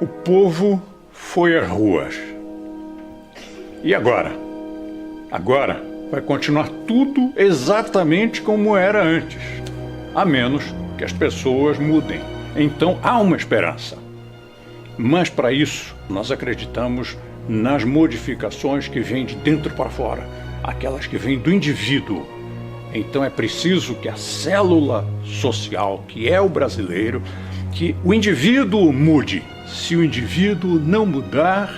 O povo foi às ruas. E agora? Agora vai continuar tudo exatamente como era antes, a menos que as pessoas mudem. Então há uma esperança. Mas para isso, nós acreditamos nas modificações que vêm de dentro para fora, aquelas que vêm do indivíduo. Então é preciso que a célula social, que é o brasileiro, que o indivíduo mude. Se o indivíduo não mudar,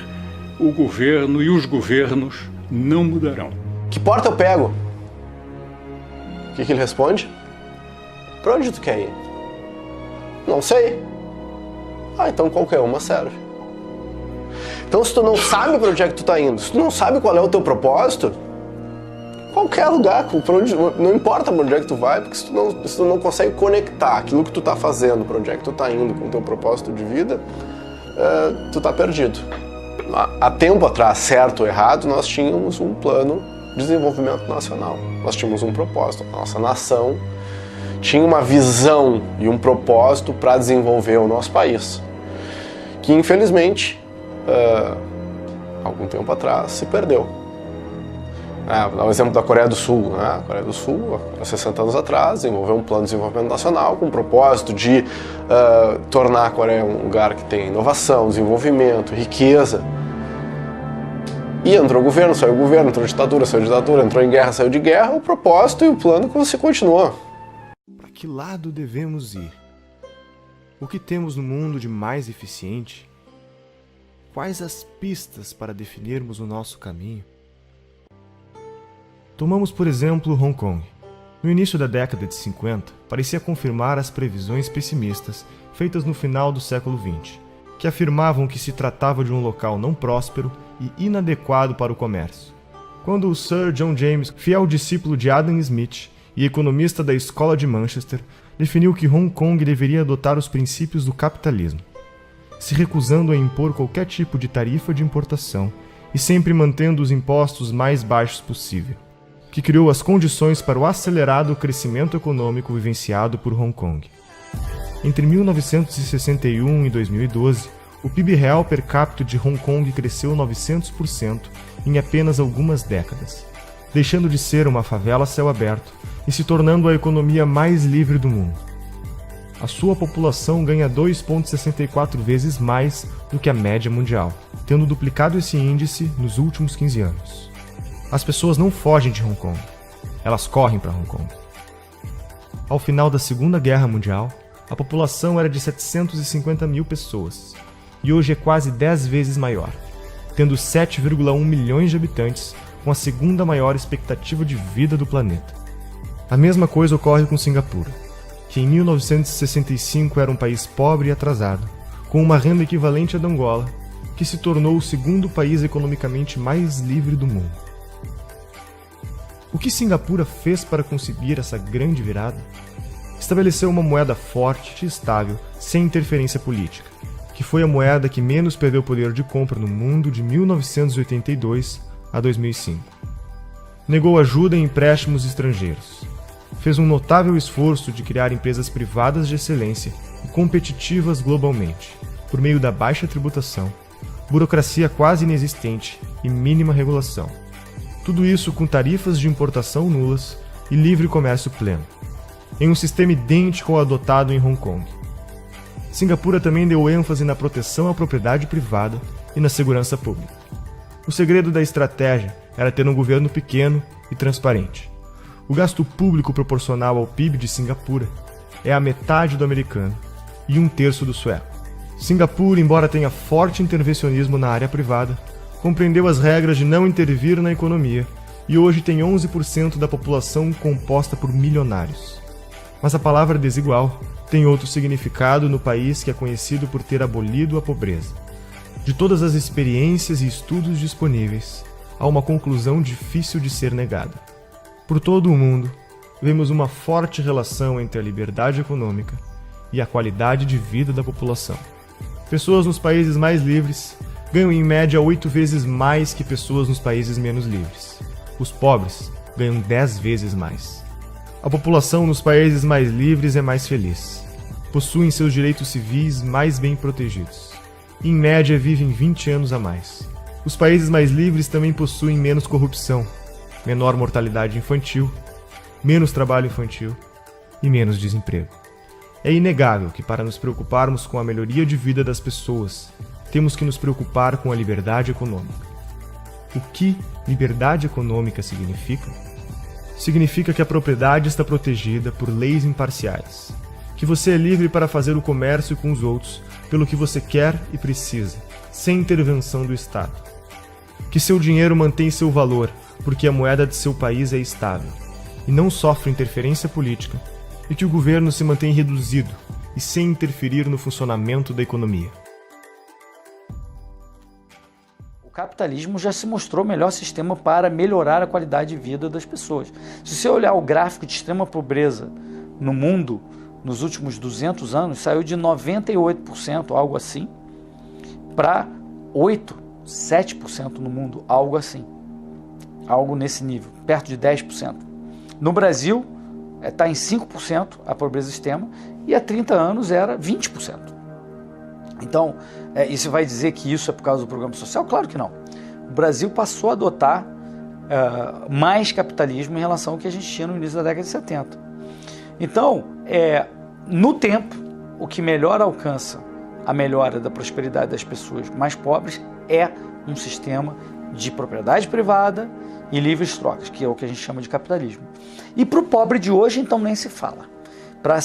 o governo e os governos não mudarão. Que porta eu pego? O que ele responde? Pra onde tu quer ir? Não sei. Ah, então qualquer uma serve. Então se tu não sabe pra onde é que tu tá indo, se tu não sabe qual é o teu propósito, qualquer lugar, pra onde, não importa pra onde é que tu vai, porque se tu não consegue conectar aquilo que tu tá fazendo, pra onde é que tu tá indo com o teu propósito de vida, tu tá perdido. Há tempo atrás, certo ou errado, nós tínhamos um plano de desenvolvimento nacional. Nós tínhamos um propósito. A nossa nação tinha uma visão e um propósito para desenvolver o nosso país, que infelizmente, algum tempo atrás, se perdeu. Vou dar o exemplo da Coreia do Sul. A Coreia do Sul, há 60 anos atrás, desenvolveu um plano de desenvolvimento nacional com o propósito de tornar a Coreia um lugar que tem inovação, desenvolvimento, riqueza. E entrou o governo, saiu o governo, entrou ditadura, saiu ditadura, entrou em guerra, saiu de guerra, o propósito e o plano que você continuou. Para que lado devemos ir? O que temos no mundo de mais eficiente? Quais as pistas para definirmos o nosso caminho? Tomamos, por exemplo, Hong Kong. No início da década de 50, parecia confirmar as previsões pessimistas feitas no final do século XX, que afirmavam que se tratava de um local não próspero e inadequado para o comércio. Quando o Sir John James, fiel discípulo de Adam Smith e economista da Escola de Manchester, definiu que Hong Kong deveria adotar os princípios do capitalismo, se recusando a impor qualquer tipo de tarifa de importação e sempre mantendo os impostos mais baixos possível, que criou as condições para o acelerado crescimento econômico vivenciado por Hong Kong. Entre 1961 e 2012, o PIB real per capita de Hong Kong cresceu 900% em apenas algumas décadas, deixando de ser uma favela a céu aberto e se tornando a economia mais livre do mundo. A sua população ganha 2,64 vezes mais do que a média mundial, tendo duplicado esse índice nos últimos 15 anos. As pessoas não fogem de Hong Kong, elas correm para Hong Kong. Ao final da Segunda Guerra Mundial, a população era de 750 mil pessoas, e hoje é quase 10 vezes maior, tendo 7,1 milhões de habitantes, com a segunda maior expectativa de vida do planeta. A mesma coisa ocorre com Singapura, que em 1965 era um país pobre e atrasado, com uma renda equivalente à da Angola, que se tornou o segundo país economicamente mais livre do mundo. O que Singapura fez para conseguir essa grande virada? Estabeleceu uma moeda forte e estável, sem interferência política, que foi a moeda que menos perdeu poder de compra no mundo de 1982 a 2005. Negou ajuda em empréstimos estrangeiros. Fez um notável esforço de criar empresas privadas de excelência e competitivas globalmente, por meio da baixa tributação, burocracia quase inexistente e mínima regulação. Tudo isso com tarifas de importação nulas e livre comércio pleno, em um sistema idêntico ao adotado em Hong Kong. Singapura também deu ênfase na proteção à propriedade privada e na segurança pública. O segredo da estratégia era ter um governo pequeno e transparente. O gasto público proporcional ao PIB de Singapura é a metade do americano e 1/3 do sueco. Singapura, embora tenha forte intervencionismo na área privada, compreendeu as regras de não intervir na economia e hoje tem 11% da população composta por milionários. Mas a palavra desigual tem outro significado no país que é conhecido por ter abolido a pobreza. De todas as experiências e estudos disponíveis, há uma conclusão difícil de ser negada. Por todo o mundo, vemos uma forte relação entre a liberdade econômica e a qualidade de vida da população. Pessoas nos países mais livres ganham em média 8 vezes mais que pessoas nos países menos livres. Os pobres ganham 10 vezes mais. A população nos países mais livres é mais feliz. Possuem seus direitos civis mais bem protegidos. e em média vivem 20 anos a mais. Os países mais livres também possuem menos corrupção, menor mortalidade infantil, menos trabalho infantil e menos desemprego. É inegável que, para nos preocuparmos com a melhoria de vida das pessoas, temos que nos preocupar com a liberdade econômica. O que liberdade econômica significa? Significa que a propriedade está protegida por leis imparciais, que você é livre para fazer o comércio com os outros pelo que você quer e precisa, sem intervenção do Estado. Que seu dinheiro mantém seu valor porque a moeda de seu país é estável e não sofre interferência política, e que o governo se mantém reduzido e sem interferir no funcionamento da economia. O capitalismo já se mostrou o melhor sistema para melhorar a qualidade de vida das pessoas. Se você olhar o gráfico de extrema pobreza no mundo, nos últimos 200 anos, saiu de 98%, algo assim, para 7% no mundo, algo assim. Algo nesse nível, perto de 10%. No Brasil, está em 5% a pobreza extrema, e há 30 anos era 20%. Então, e você vai dizer que isso é por causa do programa social? Claro que não. O Brasil passou a adotar mais capitalismo em relação ao que a gente tinha no início da década de 70. Então, no tempo, o que melhor alcança a melhora da prosperidade das pessoas mais pobres é um sistema de propriedade privada e livres trocas, que é o que a gente chama de capitalismo. E para o pobre de hoje, então, nem se fala. Para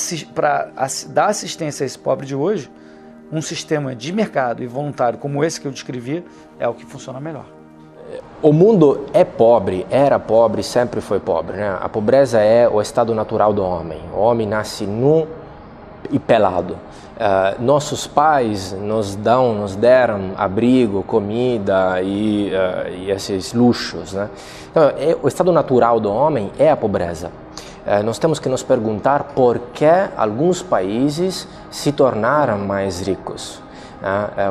dar assistência a esse pobre de hoje, um sistema de mercado e voluntário como esse que eu descrevi é o que funciona melhor. O mundo é pobre, era pobre, sempre foi pobre, né? A pobreza é o estado natural do homem. O homem nasce nu e pelado. Nossos pais nos deram abrigo, comida e esses luxos, né? Então, o estado natural do homem é a pobreza. Nós temos que nos perguntar por que alguns países se tornaram mais ricos.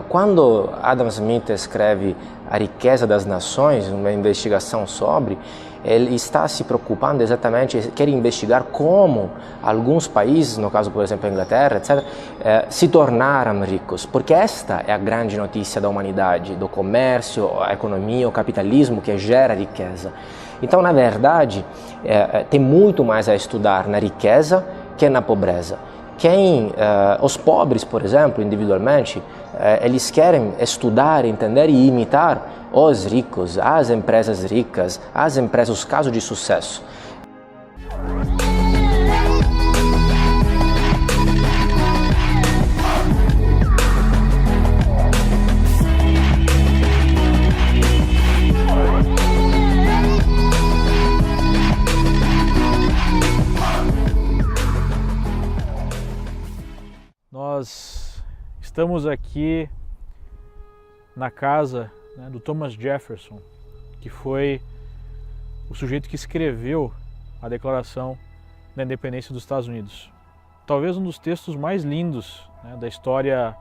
Quando Adam Smith escreve A Riqueza das Nações, uma investigação sobre, ele está se preocupando exatamente, quer investigar como alguns países, no caso, por exemplo, a Inglaterra, etc., se tornaram ricos, porque esta é a grande notícia da humanidade, do comércio, a economia, o capitalismo que gera riqueza. Então, na verdade, tem muito mais a estudar na riqueza que na pobreza. Os pobres, por exemplo, individualmente, eles querem estudar, entender e imitar os ricos, as empresas ricas, os casos de sucesso. Nós estamos aqui na casa, né, do Thomas Jefferson, que foi o sujeito que escreveu a Declaração da Independência dos Estados Unidos. Talvez um dos textos mais lindos, né, da história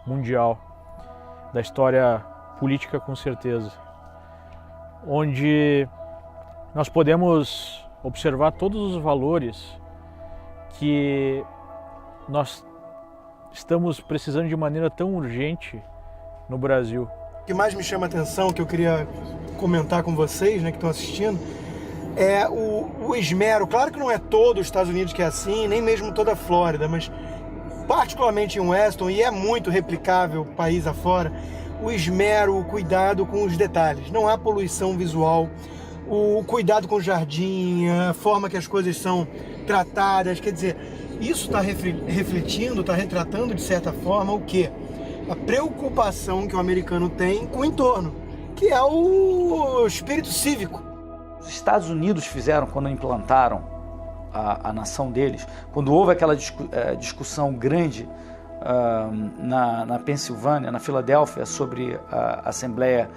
mundial, da história política com certeza, onde nós podemos observar todos os valores que nós estamos precisando de maneira tão urgente no Brasil. O que mais me chama a atenção, que eu queria comentar com vocês, né, que estão assistindo, é o esmero. Claro que não é todo os Estados Unidos que é assim, nem mesmo toda a Flórida, mas particularmente em Weston, e é muito replicável país afora, o esmero, o cuidado com os detalhes. Não há poluição visual, o cuidado com o jardim, a forma que as coisas são tratadas, quer dizer, isso está refletindo, está retratando de certa forma o quê? A preocupação que o americano tem com o entorno, que é o espírito cívico. Os Estados Unidos fizeram quando implantaram a nação deles, quando houve aquela discussão grande na Pensilvânia, na Filadélfia, sobre a Assembleia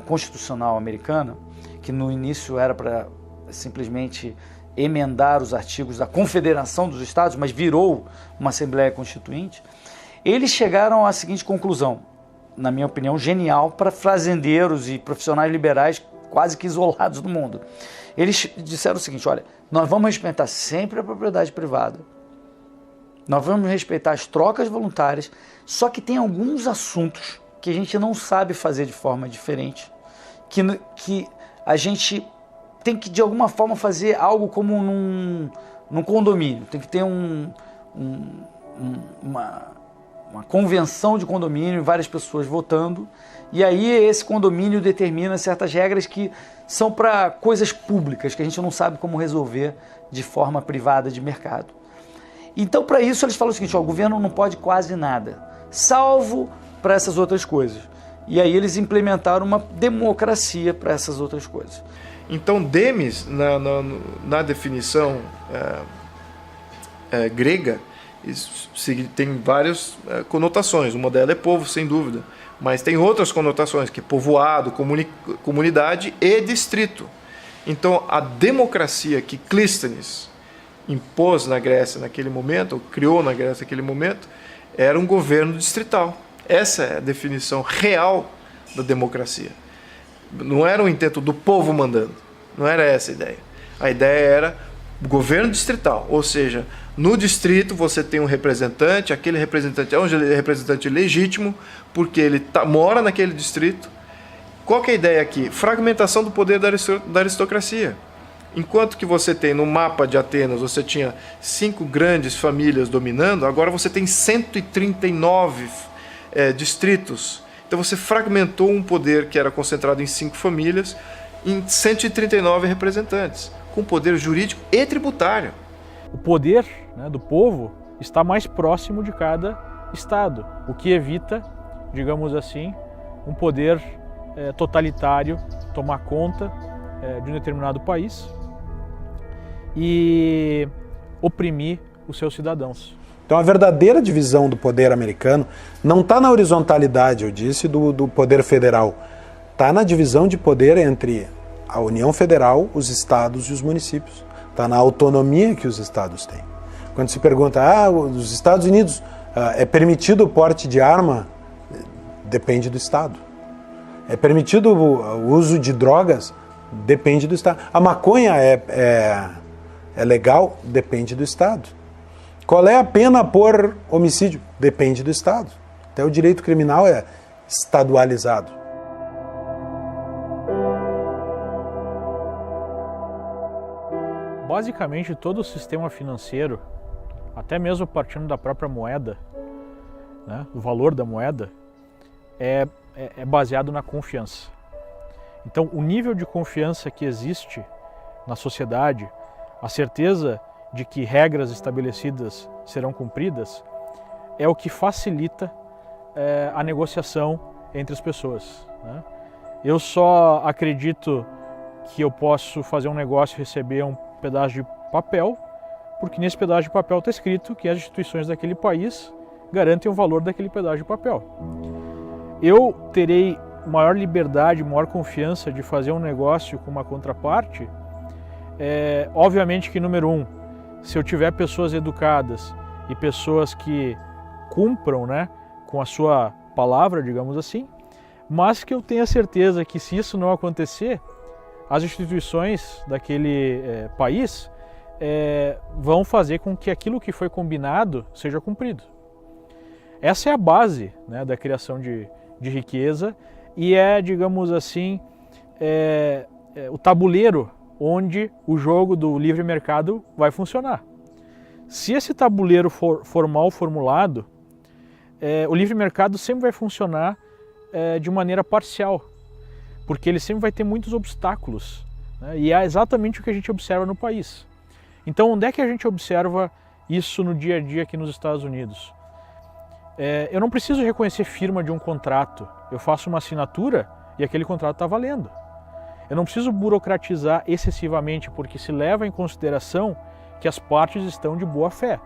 Constitucional Americana, que no início era para simplesmente emendar os artigos da Confederação dos Estados, mas virou uma Assembleia Constituinte, eles chegaram à seguinte conclusão, na minha opinião, genial para fazendeiros e profissionais liberais quase que isolados do mundo. Eles disseram o seguinte: olha, nós vamos respeitar sempre a propriedade privada, nós vamos respeitar as trocas voluntárias, só que tem alguns assuntos que a gente não sabe fazer de forma diferente, que a gente tem que, de alguma forma, fazer algo como num condomínio. Tem que ter uma convenção de condomínio, várias pessoas votando, e aí esse condomínio determina certas regras que são para coisas públicas, que a gente não sabe como resolver de forma privada de mercado. Então, para isso, eles falam o seguinte: ó, o governo não pode quase nada, salvo para essas outras coisas. E aí eles implementaram uma democracia para essas outras coisas. Então, demis, na definição grega, tem várias conotações. Uma delas é povo, sem dúvida, mas tem outras conotações, que é povoado, comunidade e distrito. Então, a democracia que Clístenes impôs na Grécia naquele momento, ou criou na Grécia naquele momento, era um governo distrital. Essa é a definição real da democracia. Não era um intento do povo mandando, não era essa a ideia. A ideia era governo distrital, ou seja, no distrito você tem um representante, aquele representante é um representante legítimo, porque ele mora naquele distrito. Qual que é a ideia aqui? Fragmentação do poder da aristocracia. Enquanto que você tem no mapa de Atenas, você tinha 5 grandes famílias dominando, agora você tem 139 distritos. Então você fragmentou um poder que era concentrado em 5 famílias em 139 representantes, com poder jurídico e tributário. O poder, né, do povo está mais próximo de cada estado, o que evita, digamos assim, um poder totalitário tomar conta de um determinado país e oprimir os seus cidadãos. Então a verdadeira divisão do poder americano não está na horizontalidade, eu disse, do poder federal. Está na divisão de poder entre a União Federal, os estados e os municípios. Está na autonomia que os estados têm. Quando se pergunta, os Estados Unidos, é permitido o porte de arma? Depende do estado. É permitido o uso de drogas? Depende do estado. A maconha é legal? Depende do estado. Qual é a pena por homicídio? Depende do estado. Até o direito criminal é estadualizado. Basicamente, todo o sistema financeiro, até mesmo partindo da própria moeda, né, o valor da moeda, é baseado na confiança. Então, o nível de confiança que existe na sociedade, a certeza de que regras estabelecidas serão cumpridas, é o que facilita a negociação entre as pessoas, né? Eu só acredito que eu posso fazer um negócio e receber um pedaço de papel, porque nesse pedaço de papel está escrito que as instituições daquele país garantem o valor daquele pedaço de papel. Eu terei maior liberdade, maior confiança de fazer um negócio com uma contraparte, obviamente que, número 1, se eu tiver pessoas educadas e pessoas que cumpram, né, com a sua palavra, digamos assim, mas que eu tenha certeza que, se isso não acontecer, as instituições daquele país vão fazer com que aquilo que foi combinado seja cumprido. Essa é a base, né, da criação de riqueza e digamos assim, o tabuleiro onde o jogo do livre mercado vai funcionar. Se esse tabuleiro for mal formulado, o livre mercado sempre vai funcionar de maneira parcial, porque ele sempre vai ter muitos obstáculos, né? E é exatamente o que a gente observa no país. Então, onde é que a gente observa isso no dia a dia aqui nos Estados Unidos? Eu não preciso reconhecer firma de um contrato, eu faço uma assinatura e aquele contrato está valendo. Eu não preciso burocratizar excessivamente, porque se leva em consideração que as partes estão de boa fé.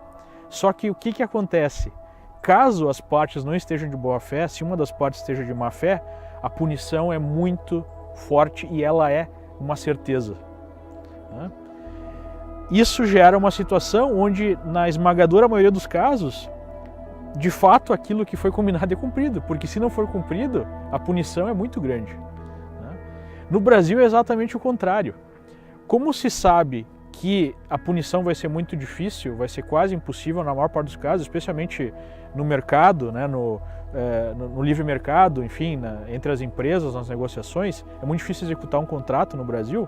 Só que o que acontece? Caso as partes não estejam de boa fé, se uma das partes esteja de má fé, a punição é muito forte e ela é uma certeza, né? Isso gera uma situação onde, na esmagadora maioria dos casos, de fato aquilo que foi combinado é cumprido, porque se não for cumprido, a punição é muito grande, né? No Brasil é exatamente o contrário. Como se sabe que a punição vai ser muito difícil, vai ser quase impossível na maior parte dos casos, especialmente no mercado, né, no livre mercado, enfim, entre as empresas, nas negociações, é muito difícil executar um contrato no Brasil.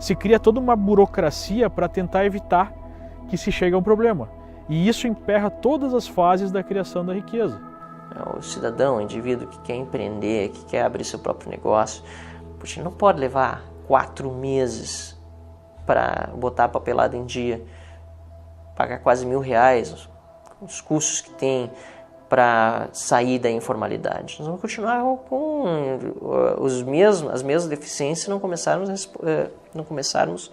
Se cria toda uma burocracia para tentar evitar que se chegue a um problema. E isso emperra todas as fases da criação da riqueza. O cidadão, o indivíduo que quer empreender, que quer abrir seu próprio negócio, poxa, não pode levar 4 meses para botar a papelada em dia, pagar quase R$1.000, os custos que tem para sair da informalidade. Nós vamos continuar com as mesmas deficiências se não começarmos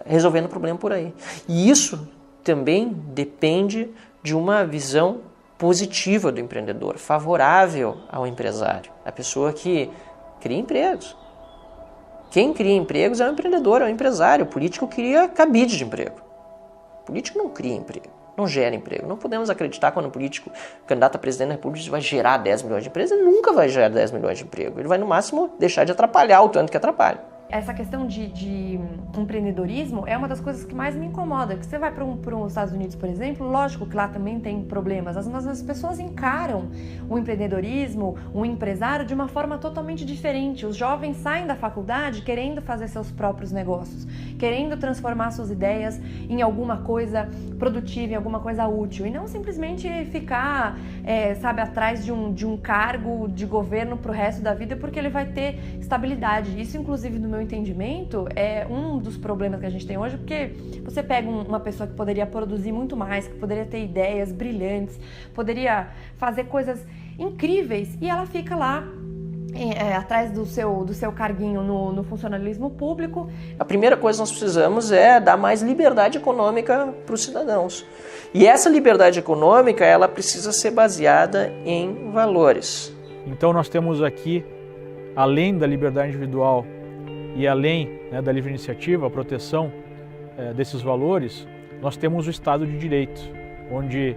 resolvendo o problema por aí. E isso também depende de uma visão positiva do empreendedor, favorável ao empresário, a pessoa que cria empregos. Quem cria empregos é o empreendedor, é o empresário. O político cria cabide de emprego. O político não cria emprego, não gera emprego. Não podemos acreditar quando o político, o candidato a presidente da República, vai gerar 10 milhões de empregos. Ele nunca vai gerar 10 milhões de emprego. Ele vai, no máximo, deixar de atrapalhar o tanto que atrapalha. Essa questão de empreendedorismo é uma das coisas que mais me incomoda. Que você vai para os Estados Unidos, por exemplo, lógico que lá também tem problemas. As pessoas encaram o empreendedorismo, o empresário, de uma forma totalmente diferente. Os jovens saem da faculdade querendo fazer seus próprios negócios, querendo transformar suas ideias em alguma coisa produtiva, em alguma coisa útil, e não simplesmente ficar, atrás de um cargo de governo para o resto da vida, porque ele vai ter estabilidade. Isso, inclusive, no meu entendimento, é um dos problemas que a gente tem hoje, porque você pega uma pessoa que poderia produzir muito mais, que poderia ter ideias brilhantes, poderia fazer coisas incríveis, e ela fica lá atrás do seu carguinho no funcionalismo público. A primeira coisa que nós precisamos é dar mais liberdade econômica para os cidadãos. E essa liberdade econômica, ela precisa ser baseada em valores. Então nós temos aqui, além da liberdade individual e além, né, da livre iniciativa, a proteção desses valores, nós temos o Estado de Direito, onde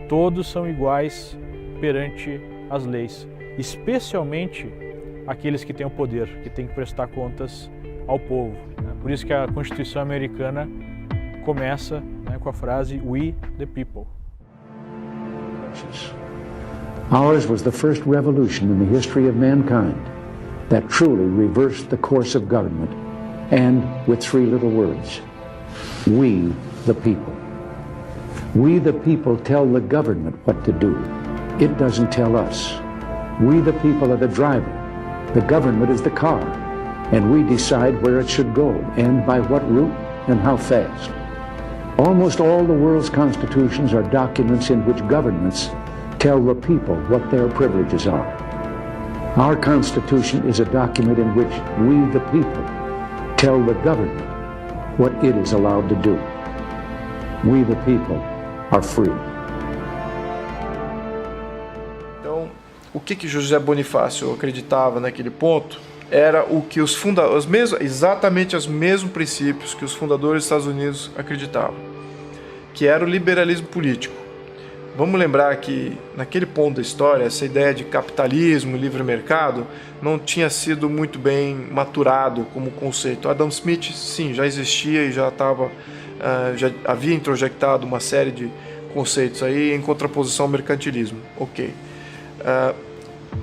todos são iguais perante as leis, especialmente aqueles que têm o poder, que têm que prestar contas ao povo. Por isso que a Constituição americana começa, né, com a frase "We the people". Ours was the first revolution in the history of mankind that truly reversed the course of government, and with 3 little words: we the people. We the people tell the government what to do. It doesn't tell us. We the people are the driver. The government is the car, and we decide where it should go and by what route and how fast. Almost all the world's constitutions are documents in which governments tell the people what their privileges are. Our Constitution is a document in which we, the people, tell the government what it is allowed to do. We, the people, are free. Então, o que José Bonifácio acreditava naquele ponto era o que os fundadores, exatamente os mesmos princípios que os fundadores dos Estados Unidos acreditavam, que era o liberalismo político. Vamos lembrar que, naquele ponto da história, essa ideia de capitalismo, livre mercado, não tinha sido muito bem maturado como conceito. Adam Smith, sim, já existia e já havia introjectado uma série de conceitos aí em contraposição ao mercantilismo. Ok.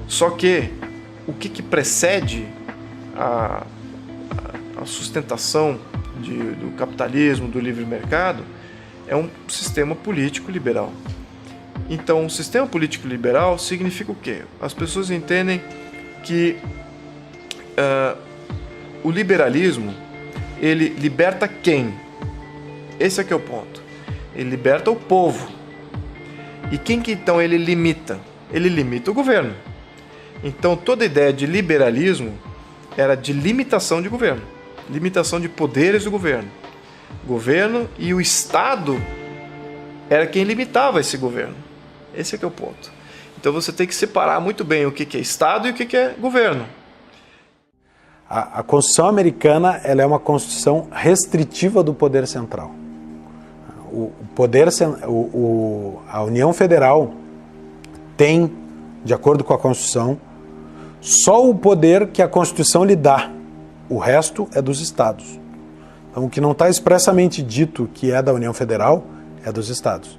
Só que o que precede a sustentação do capitalismo, do livre mercado, é um sistema político liberal. Então, o sistema político liberal significa o quê? As pessoas entendem que o liberalismo, ele liberta quem? Esse aqui é o ponto. Ele liberta o povo. E quem que então ele limita? Ele limita o governo. Então, toda a ideia de liberalismo era de limitação de governo, limitação de poderes do governo. O governo e o Estado era quem limitava esse governo. Esse aqui é o ponto. Então você tem que separar muito bem o que é Estado e o que é governo. A Constituição americana, ela é uma Constituição restritiva do poder central. A União Federal tem, de acordo com a Constituição, só o poder que a Constituição lhe dá. O resto é dos Estados. Então, o que não está expressamente dito que é da União Federal é dos estados.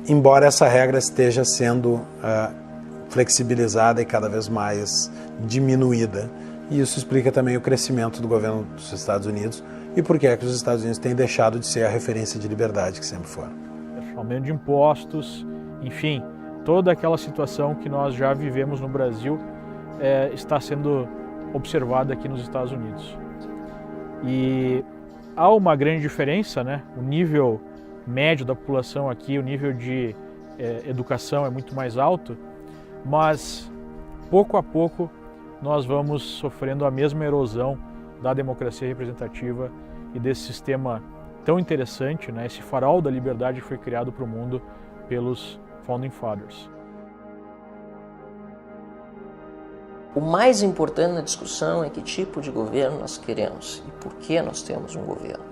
Embora essa regra esteja sendo flexibilizada e cada vez mais diminuída. E isso explica também o crescimento do governo dos Estados Unidos e por que é que os Estados Unidos têm deixado de ser a referência de liberdade que sempre foram. Aumento de impostos, enfim, toda aquela situação que nós já vivemos no Brasil está sendo observada aqui nos Estados Unidos. E há uma grande diferença, né? O nível médio da população aqui, o nível de educação é muito mais alto, mas pouco a pouco nós vamos sofrendo a mesma erosão da democracia representativa e desse sistema tão interessante, né? Esse farol da liberdade que foi criado para o mundo pelos Founding Fathers. O mais importante na discussão é que tipo de governo nós queremos e por que nós temos um governo.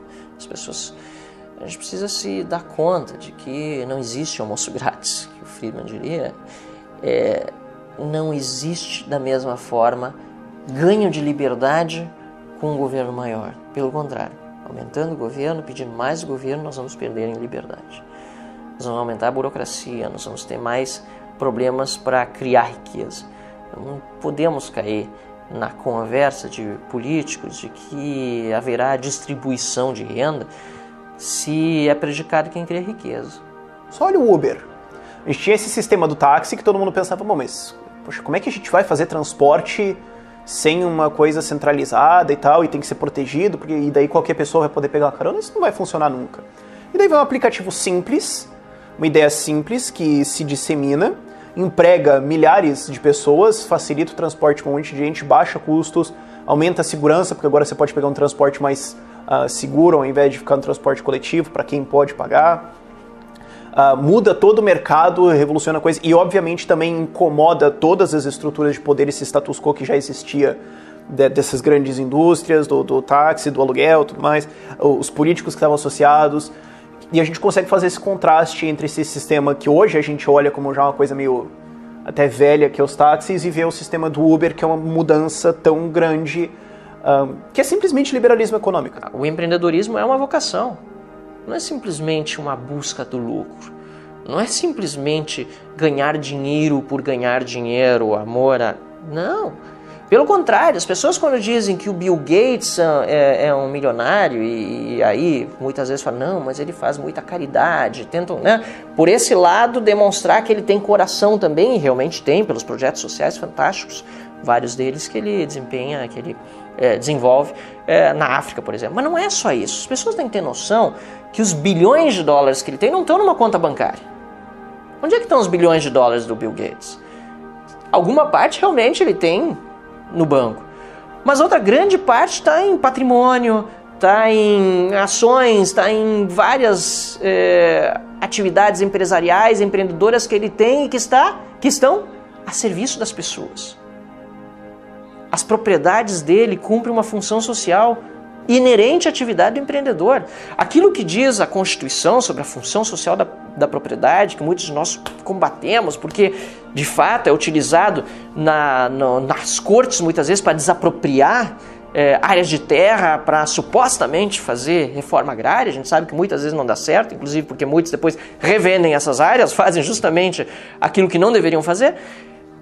A gente precisa se dar conta de que não existe almoço grátis, que o Friedman diria. Não existe da mesma forma ganho de liberdade com um governo maior. Pelo contrário, aumentando o governo, pedindo mais governo, nós vamos perder em liberdade. Nós vamos aumentar a burocracia, nós vamos ter mais problemas para criar riqueza. Não podemos cair na conversa de políticos de que haverá distribuição de renda se é prejudicado quem cria riqueza. Só olha o Uber. A gente tinha esse sistema do táxi que todo mundo pensava, bom, mas poxa, como é que a gente vai fazer transporte sem uma coisa centralizada e tal, e tem que ser protegido, porque e daí qualquer pessoa vai poder pegar uma carona? Isso não vai funcionar nunca. E daí vem um aplicativo simples, uma ideia simples que se dissemina, emprega milhares de pessoas, facilita o transporte com um monte de gente, baixa custos, aumenta a segurança, porque agora você pode pegar um transporte mais seguro ao invés de ficar no transporte coletivo, para quem pode pagar. Muda todo o mercado, revoluciona a coisa e obviamente também incomoda todas as estruturas de poder, esse status quo que já existia dessas grandes indústrias, do táxi, do aluguel, tudo mais, os políticos que estavam associados. E a gente consegue fazer esse contraste entre esse sistema que hoje a gente olha como já uma coisa meio até velha, que é os táxis, e ver o sistema do Uber, que é uma mudança tão grande, que é simplesmente liberalismo econômico. O empreendedorismo é uma vocação, não é simplesmente uma busca do lucro, não é simplesmente ganhar dinheiro por ganhar dinheiro, amor a... Não. Pelo contrário, as pessoas quando dizem que o Bill Gates é um milionário e aí muitas vezes falam, não, mas ele faz muita caridade, tentam, né, por esse lado demonstrar que ele tem coração também, e realmente tem, pelos projetos sociais fantásticos, vários deles que ele desempenha, que ele desenvolve na África, por exemplo. Mas não é só isso, as pessoas têm que ter noção que os bilhões de dólares que ele tem não estão numa conta bancária. Onde é que estão os bilhões de dólares do Bill Gates? Alguma parte realmente ele tem no banco, mas outra grande parte está em patrimônio, está em ações, está em várias atividades empresariais, empreendedoras que ele tem e que estão a serviço das pessoas. As propriedades dele cumprem uma função social inerente à atividade do empreendedor. Aquilo que diz a Constituição sobre a função social da propriedade, que muitos de nós combatemos, porque de fato é utilizado nas cortes muitas vezes para desapropriar áreas de terra para supostamente fazer reforma agrária. A gente sabe que muitas vezes não dá certo, inclusive porque muitos depois revendem essas áreas, fazem justamente aquilo que não deveriam fazer.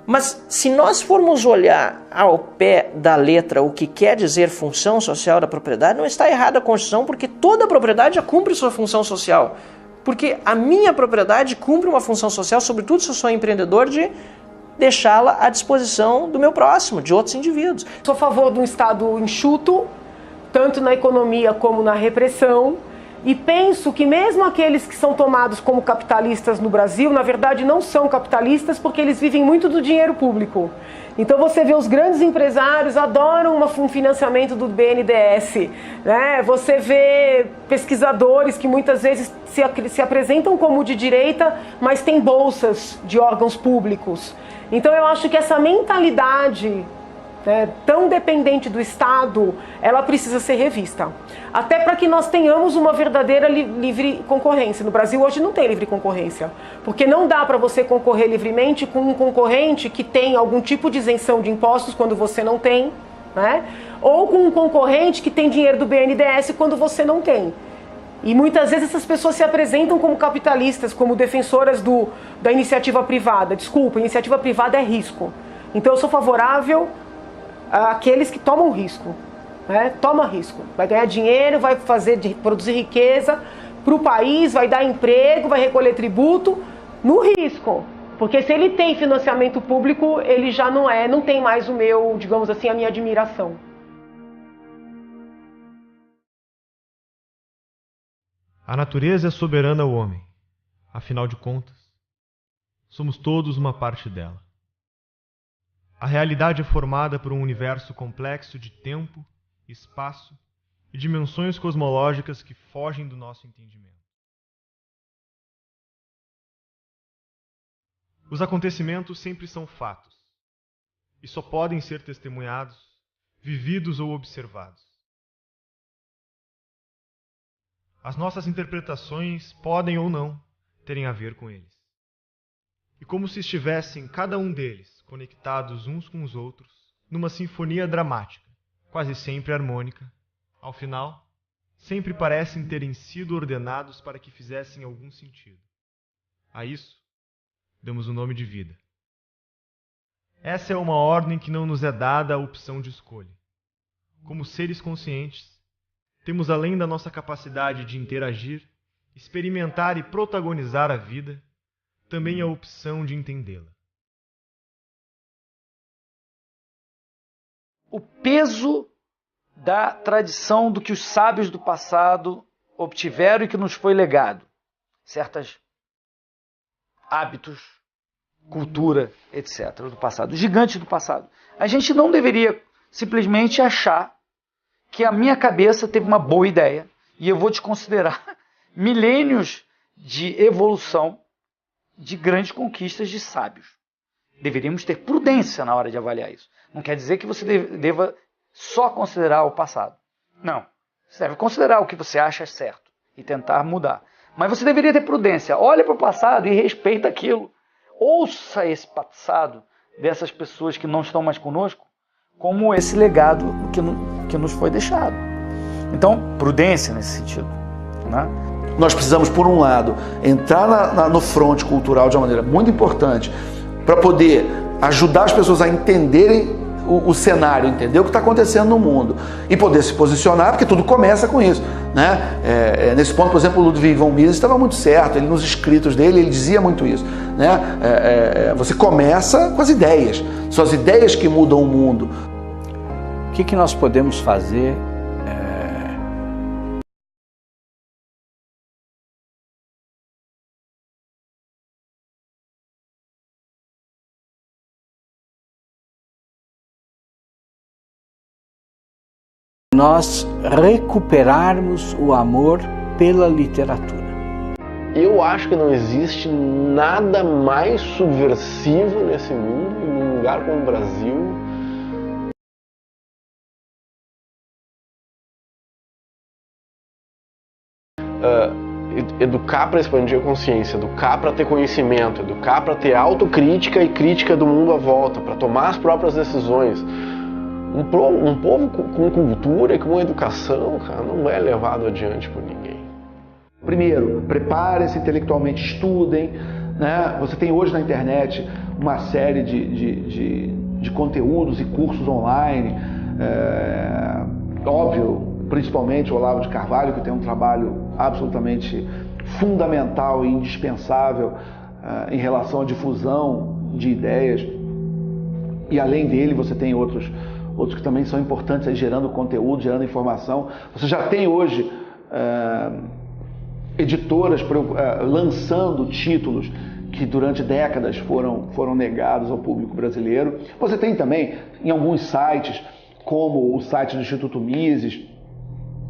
Mas se nós formos olhar ao pé da letra o que quer dizer função social da propriedade, não está errada a Constituição, porque toda propriedade já cumpre sua função social. Porque a minha propriedade cumpre uma função social, sobretudo se eu sou empreendedor, de deixá-la à disposição do meu próximo, de outros indivíduos. Sou a favor de um Estado enxuto, tanto na economia como na repressão, e penso que mesmo aqueles que são tomados como capitalistas no Brasil, na verdade não são capitalistas porque eles vivem muito do dinheiro público. Então você vê os grandes empresários adoram um financiamento do BNDES, né? Você vê pesquisadores que muitas vezes se apresentam como de direita, mas têm bolsas de órgãos públicos. Então eu acho que essa mentalidade tão dependente do Estado, ela precisa ser revista. Até para que nós tenhamos uma verdadeira livre concorrência. No Brasil hoje não tem livre concorrência, porque não dá para você concorrer livremente com um concorrente que tem algum tipo de isenção de impostos quando você não tem, né? Ou com um concorrente que tem dinheiro do BNDES quando você não tem. E muitas vezes essas pessoas se apresentam como capitalistas, como defensoras da iniciativa privada. Desculpa, iniciativa privada é risco. Então eu sou favorável àqueles que tomam risco. Né? Toma risco. Vai ganhar dinheiro, vai produzir riqueza para o país, vai dar emprego, vai recolher tributo no risco. Porque se ele tem financiamento público, ele já não tem mais o meu, digamos assim, a minha admiração. A natureza é soberana ao homem. Afinal de contas, somos todos uma parte dela. A realidade é formada por um universo complexo de tempo, espaço e dimensões cosmológicas que fogem do nosso entendimento. Os acontecimentos sempre são fatos e só podem ser testemunhados, vividos ou observados. As nossas interpretações podem ou não terem a ver com eles. E como se estivessem cada um deles conectados uns com os outros, numa sinfonia dramática, quase sempre harmônica, ao final, sempre parecem terem sido ordenados para que fizessem algum sentido. A isso, damos o nome de vida. Essa é uma ordem que não nos é dada a opção de escolha. Como seres conscientes, temos, além da nossa capacidade de interagir, experimentar e protagonizar a vida, também a opção de entendê-la. O peso da tradição do que os sábios do passado obtiveram e que nos foi legado. Certos hábitos, cultura, etc. do passado, os gigantes do passado. A gente não deveria simplesmente achar que a minha cabeça teve uma boa ideia e eu vou desconsiderar milênios de evolução de grandes conquistas de sábios. Deveríamos ter prudência na hora de avaliar isso. Não quer dizer que você deva só considerar o passado. Não. Você deve considerar o que você acha certo e tentar mudar. Mas você deveria ter prudência. Olha para o passado e respeita aquilo. Ouça esse passado dessas pessoas que não estão mais conosco como esse legado que nos foi deixado. Então, prudência nesse sentido. Né? Nós precisamos, por um lado, entrar no fronte cultural de uma maneira muito importante para poder ajudar as pessoas a entenderem o cenário, entender o que está acontecendo no mundo e poder se posicionar, porque tudo começa com isso. Né? Nesse ponto, por exemplo, o Ludwig von Mises estava muito certo, ele nos escritos dele, ele dizia muito isso. Né? Você começa com as ideias, são as ideias que mudam o mundo. O que nós podemos fazer nós recuperarmos o amor pela literatura? Eu acho que não existe nada mais subversivo nesse mundo, em um lugar como o Brasil. Educar para expandir a consciência, educar para ter conhecimento, educar para ter autocrítica e crítica do mundo à volta, para tomar as próprias decisões. Um povo com cultura e com educação, cara, não é levado adiante por ninguém. Primeiro, preparem-se intelectualmente, estudem. Né? Você tem hoje na internet uma série de conteúdos e cursos online. Óbvio, principalmente o Olavo de Carvalho, que tem um trabalho absolutamente fundamental e indispensável em relação à difusão de ideias. E além dele, você tem outros que também são importantes, aí, gerando conteúdo, gerando informação. Você já tem hoje editoras lançando títulos que durante décadas foram negados ao público brasileiro. Você tem também, em alguns sites, como o site do Instituto Mises,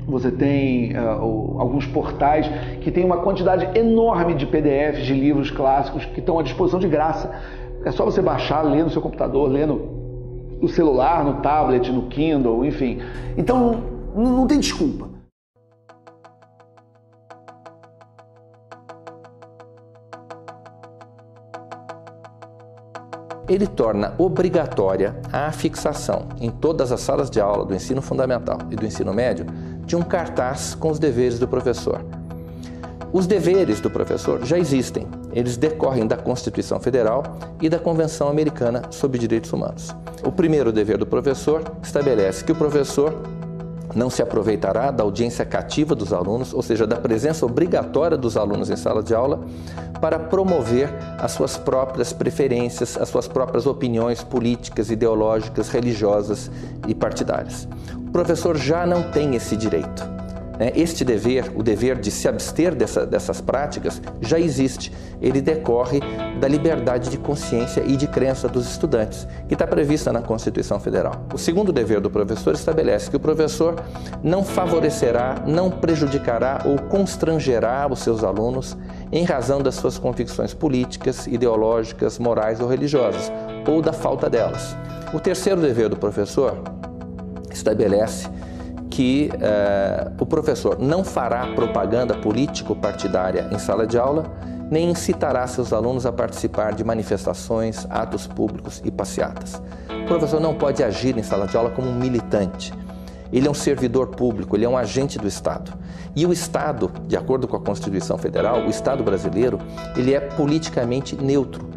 você tem alguns portais que têm uma quantidade enorme de PDFs de livros clássicos que estão à disposição de graça. É só você baixar, ler no seu computador, ler no celular, no tablet, no Kindle, enfim. Então, não tem desculpa. ele torna obrigatória a fixação em todas as salas de aula do ensino fundamental e do ensino médio de um cartaz com os deveres do professor. Os deveres do professor já existem, eles decorrem da Constituição Federal e da Convenção Americana sobre Direitos Humanos. O primeiro dever do professor estabelece que o professor não se aproveitará da audiência cativa dos alunos, ou seja, da presença obrigatória dos alunos em sala de aula, para promover as suas próprias preferências, as suas próprias opiniões políticas, ideológicas, religiosas e partidárias. O professor já não tem esse direito. Este dever, o dever de se abster dessas práticas, já existe. Ele decorre da liberdade de consciência e de crença dos estudantes, que está prevista na Constituição Federal. O segundo dever do professor estabelece que o professor não favorecerá, não prejudicará ou constrangerá os seus alunos em razão das suas convicções políticas, ideológicas, morais ou religiosas, ou da falta delas. O terceiro dever do professor estabelece que o professor não fará propaganda político-partidária em sala de aula, nem incitará seus alunos a participar de manifestações, atos públicos e passeatas. O professor não pode agir em sala de aula como um militante. Ele é um servidor público, ele é um agente do Estado. E o Estado, de acordo com a Constituição Federal, o Estado brasileiro, ele é politicamente neutro.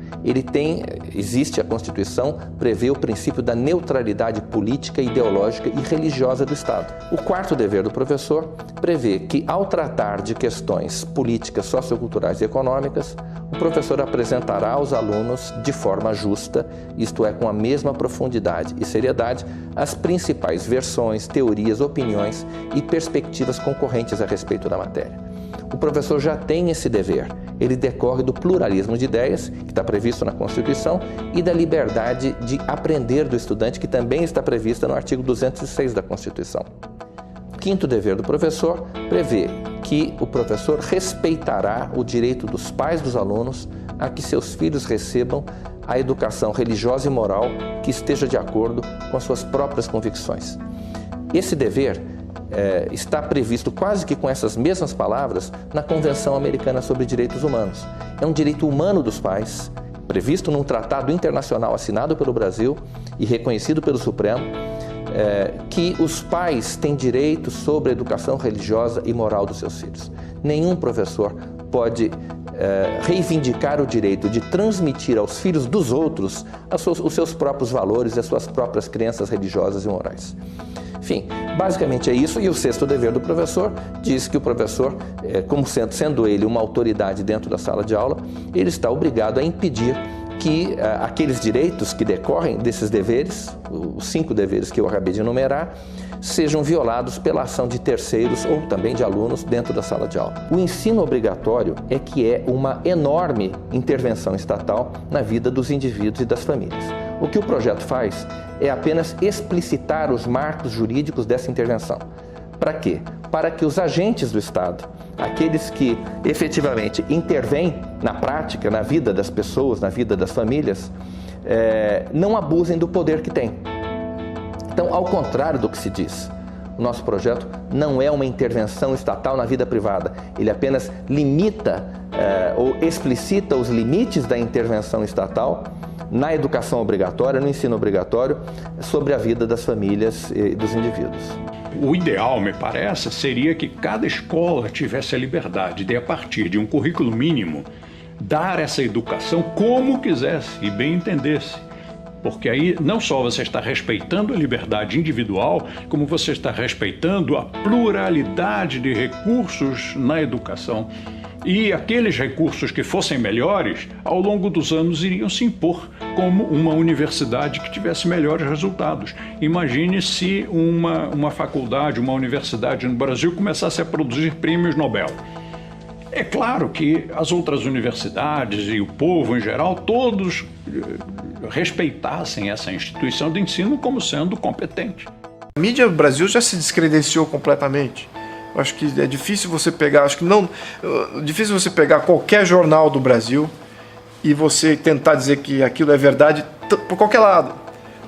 Existe a Constituição, prevê o princípio da neutralidade política, ideológica e religiosa do Estado. O quarto dever do professor prevê que, ao tratar de questões políticas, socioculturais e econômicas, o professor apresentará aos alunos de forma justa, isto é, com a mesma profundidade e seriedade, as principais versões, teorias, opiniões e perspectivas concorrentes a respeito da matéria. O professor já tem esse dever. Ele decorre do pluralismo de ideias, que está previsto na Constituição, e da liberdade de aprender do estudante, que também está prevista no artigo 206 da Constituição. O quinto dever do professor prevê que o professor respeitará o direito dos pais dos alunos a que seus filhos recebam a educação religiosa e moral que esteja de acordo com as suas próprias convicções. Esse dever está previsto quase que com essas mesmas palavras na Convenção Americana sobre Direitos Humanos. É um direito humano dos pais, previsto num tratado internacional assinado pelo Brasil e reconhecido pelo Supremo, que os pais têm direito sobre a educação religiosa e moral dos seus filhos. Nenhum professor pode reivindicar o direito de transmitir aos filhos dos outros os seus próprios valores e as suas próprias crenças religiosas e morais. Enfim, basicamente é isso. E o sexto dever do professor diz que o professor, como sendo ele uma autoridade dentro da sala de aula, ele está obrigado a impedir que aqueles direitos que decorrem desses deveres, os 5 deveres que eu acabei de enumerar, sejam violados pela ação de terceiros ou também de alunos dentro da sala de aula. O ensino obrigatório é que é uma enorme intervenção estatal na vida dos indivíduos e das famílias. O que o projeto faz é apenas explicitar os marcos jurídicos dessa intervenção. Para quê? Para que os agentes do Estado, aqueles que efetivamente intervêm na prática, na vida das pessoas, na vida das famílias, não abusem do poder que têm. Então, ao contrário do que se diz, o nosso projeto não é uma intervenção estatal na vida privada. Ele apenas limita ou explicita os limites da intervenção estatal na educação obrigatória, no ensino obrigatório, sobre a vida das famílias e dos indivíduos. O ideal, me parece, seria que cada escola tivesse a liberdade de, a partir de um currículo mínimo, dar essa educação como quisesse e bem entendesse. Porque aí não só você está respeitando a liberdade individual, como você está respeitando a pluralidade de recursos na educação. E aqueles recursos que fossem melhores, ao longo dos anos iriam se impor como uma universidade que tivesse melhores resultados. Imagine se uma faculdade, uma universidade no Brasil começasse a produzir prêmios Nobel. É claro que as outras universidades e o povo em geral, todos respeitassem essa instituição de ensino como sendo competente. A mídia do Brasil já se descredenciou completamente. Eu acho que é difícil você pegar, difícil você pegar qualquer jornal do Brasil e você tentar dizer que aquilo é verdade por qualquer lado.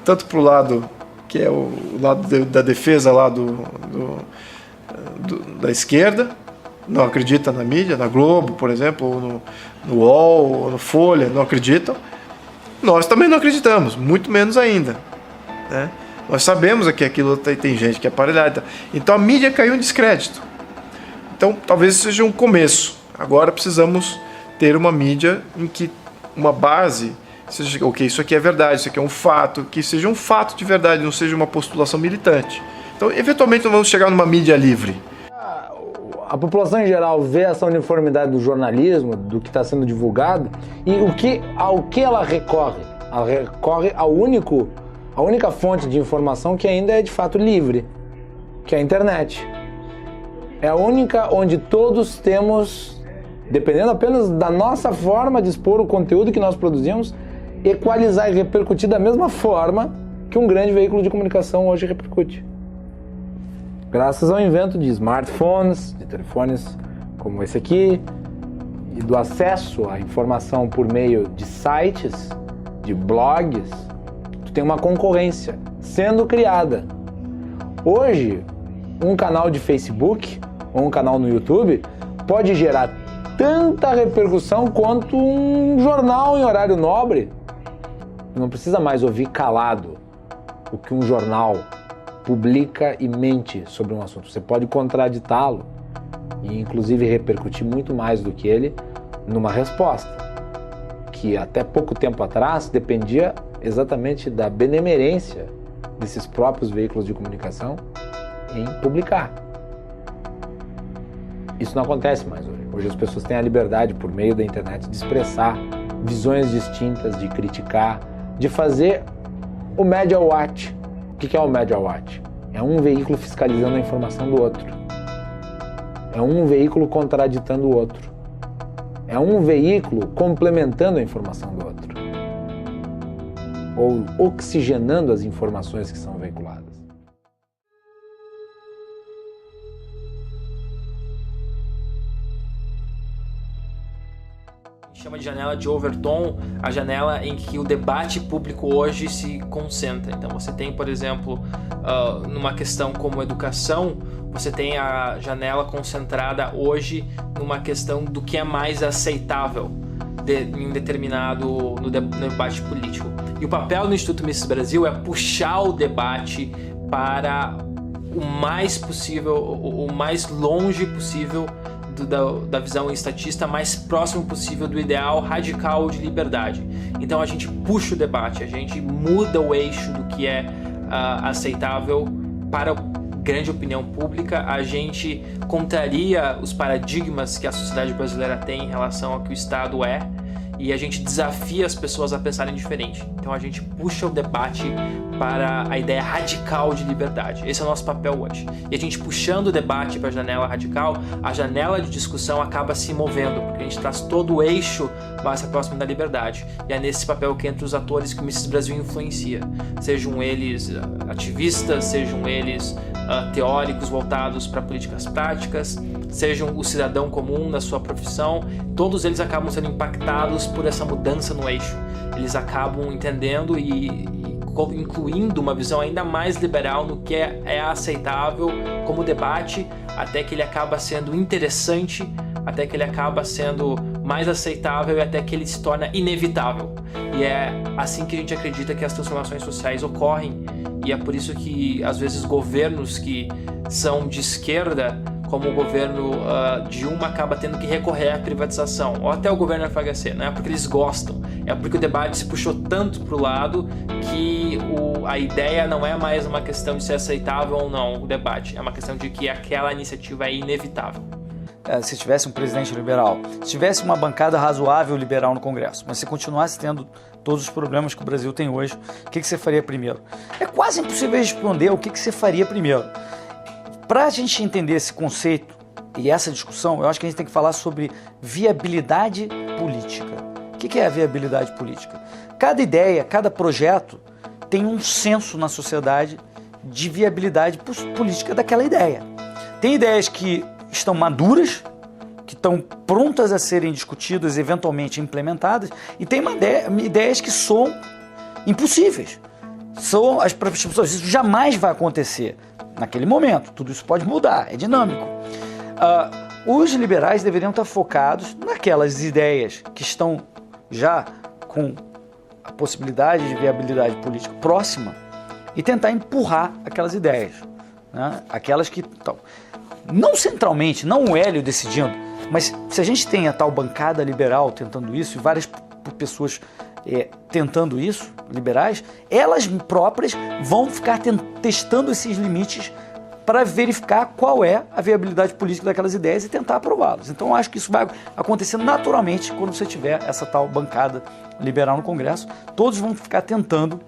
Tanto para o lado que é o lado da defesa lá da esquerda, não acredita na mídia, na Globo, por exemplo, ou no UOL, ou no Folha, não acreditam. Nós também não acreditamos, muito menos ainda, né? Nós sabemos que aquilo tem gente que é aparelhada. Então a mídia caiu em descrédito. Então talvez seja um começo. Agora precisamos ter uma mídia em que uma base seja, ok, isso aqui é verdade, isso aqui é um fato, que seja um fato de verdade, não seja uma postulação militante. Então, eventualmente, nós vamos chegar numa mídia livre. A população em geral vê essa uniformidade do jornalismo, do que está sendo divulgado, e ao que ela recorre? Ela recorre a única fonte de informação que ainda é de fato livre, que é a internet. É a única onde todos temos, dependendo apenas da nossa forma de expor o conteúdo que nós produzimos, equalizar e repercutir da mesma forma que um grande veículo de comunicação hoje repercute. Graças ao invento de smartphones, de telefones como esse aqui, e do acesso à informação por meio de sites, de blogs, tu tem uma concorrência sendo criada. Hoje, um canal de Facebook ou um canal no YouTube pode gerar tanta repercussão quanto um jornal em horário nobre. Não precisa mais ouvir calado o que um jornal publica e mente sobre um assunto. Você pode contraditá-lo e inclusive repercutir muito mais do que ele numa resposta, que até pouco tempo atrás dependia exatamente da benemerência desses próprios veículos de comunicação em publicar. Isso não acontece mais hoje. Hoje as pessoas têm a liberdade, por meio da internet, de expressar visões distintas, de criticar, de fazer o Media Watch. O que é o Media Watch? É um veículo fiscalizando a informação do outro. É um veículo contraditando o outro. É um veículo complementando a informação do outro. Ou oxigenando as informações que são veiculadas. Chama de janela de Overton, a janela em que o debate público hoje se concentra. Então você tem, por exemplo, numa questão como educação, você tem a janela concentrada hoje numa questão do que é mais aceitável em um determinado no debate político. E o papel do Instituto Mises Brasil é puxar o debate para o mais possível, o mais longe possível da visão estatista, mais próximo possível do ideal radical de liberdade. Então a gente puxa o debate, a gente muda o eixo do que é aceitável para a grande opinião pública, a gente contraria os paradigmas que a sociedade brasileira tem em relação ao que o Estado é, e a gente desafia as pessoas a pensarem diferente. Então a gente puxa o debate para a ideia radical de liberdade. Esse é o nosso papel hoje. E a gente puxando o debate para a janela radical, a janela de discussão acaba se movendo, porque a gente traz todo o eixo mais próximo da liberdade. E é nesse papel que entra os atores que o Mises Brasil influencia. Sejam eles ativistas, sejam eles teóricos voltados para políticas práticas, sejam o cidadão comum na sua profissão, todos eles acabam sendo impactados por essa mudança no eixo. Eles acabam entendendo e incluindo uma visão ainda mais liberal no que é aceitável como debate, até que ele acaba sendo interessante, até que ele acaba sendo mais aceitável e até que ele se torna inevitável. E é assim que a gente acredita que as transformações sociais ocorrem, e é por isso que às vezes governos que são de esquerda, como o governo Dilma, acaba tendo que recorrer à privatização, ou até o governo FHC. Não é porque eles gostam, é porque o debate se puxou tanto para o lado que a ideia não é mais uma questão de ser aceitável ou não o debate, é uma questão de que aquela iniciativa é inevitável. Se tivesse um presidente liberal, se tivesse uma bancada razoável liberal no Congresso, mas se continuasse tendo todos os problemas que o Brasil tem hoje, o que você faria primeiro? É quase impossível responder o que você faria primeiro. Para a gente entender esse conceito e essa discussão, eu acho que a gente tem que falar sobre viabilidade política. O que é a viabilidade política? Cada ideia, cada projeto tem um senso na sociedade de viabilidade política daquela ideia. Tem ideias que estão maduras, que estão prontas a serem discutidas e eventualmente implementadas, e tem ideias que são impossíveis. Para as pessoas, isso jamais vai acontecer naquele momento. Tudo isso pode mudar, é dinâmico. Os liberais deveriam estar focados naquelas ideias que estão já com possibilidade de viabilidade política próxima e tentar empurrar aquelas ideias, né? Aquelas que estão, não centralmente, não o Hélio decidindo, mas se a gente tem a tal bancada liberal tentando isso e várias pessoas tentando isso, liberais, elas próprias vão ficar testando esses limites para verificar qual é a viabilidade política daquelas ideias e tentar aprová-las. Então, eu acho que isso vai acontecer naturalmente quando você tiver essa tal bancada liberal no Congresso. Todos vão ficar tentando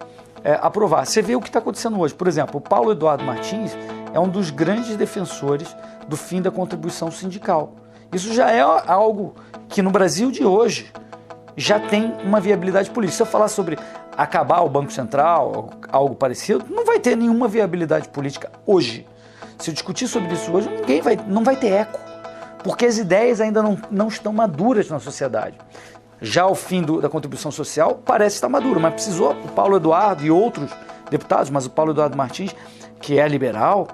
aprovar. Você vê o que está acontecendo hoje. Por exemplo, o Paulo Eduardo Martins é um dos grandes defensores do fim da contribuição sindical. Isso já é algo que no Brasil de hoje já tem uma viabilidade política. Se eu falar sobre acabar o Banco Central, algo parecido, não vai ter nenhuma viabilidade política hoje. Se eu discutir sobre isso hoje, não vai ter eco, porque as ideias ainda não estão maduras na sociedade. Já o fim da contribuição social parece estar maduro, mas precisou o Paulo Eduardo e outros deputados, mas o Paulo Eduardo Martins, que é liberal,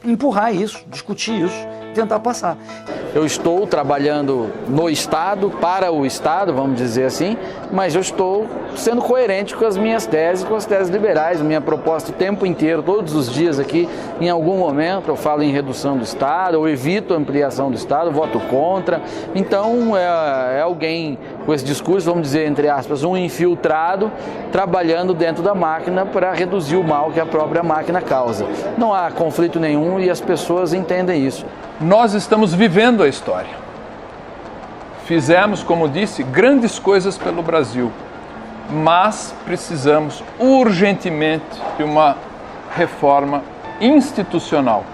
empurrar isso, discutir isso, tentar passar. Eu estou trabalhando no Estado, para o Estado, vamos dizer assim, mas eu estou sendo coerente com as minhas teses, com as teses liberais. Minha proposta o tempo inteiro, todos os dias aqui, em algum momento eu falo em redução do Estado, eu evito a ampliação do Estado, voto contra. Então é alguém com esse discurso, vamos dizer, entre aspas, um infiltrado, trabalhando dentro da máquina para reduzir o mal que a própria máquina causa. Não há conflito nenhum e as pessoas entendem isso. Nós estamos vivendo a história. Fizemos, como disse, grandes coisas pelo Brasil, mas precisamos urgentemente de uma reforma institucional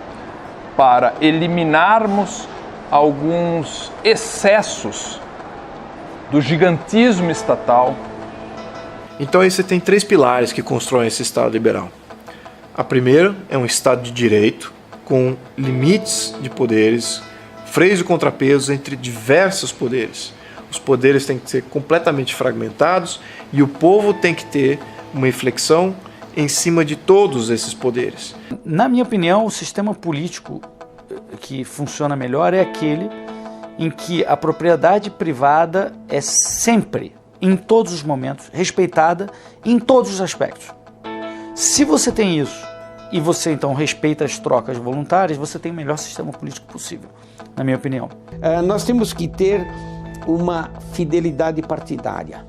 para eliminarmos alguns excessos do gigantismo estatal. Então aí você tem 3 pilares que constroem esse Estado liberal. A primeira é um Estado de direito, com limites de poderes, freios e contrapesos entre diversos poderes. Os poderes têm que ser completamente fragmentados e o povo tem que ter uma inflexão em cima de todos esses poderes. Na minha opinião, o sistema político que funciona melhor é aquele em que a propriedade privada é sempre, em todos os momentos, respeitada em todos os aspectos. Se você tem isso, e você então respeita as trocas voluntárias, você tem o melhor sistema político possível, na minha opinião. Nós temos que ter uma fidelidade partidária.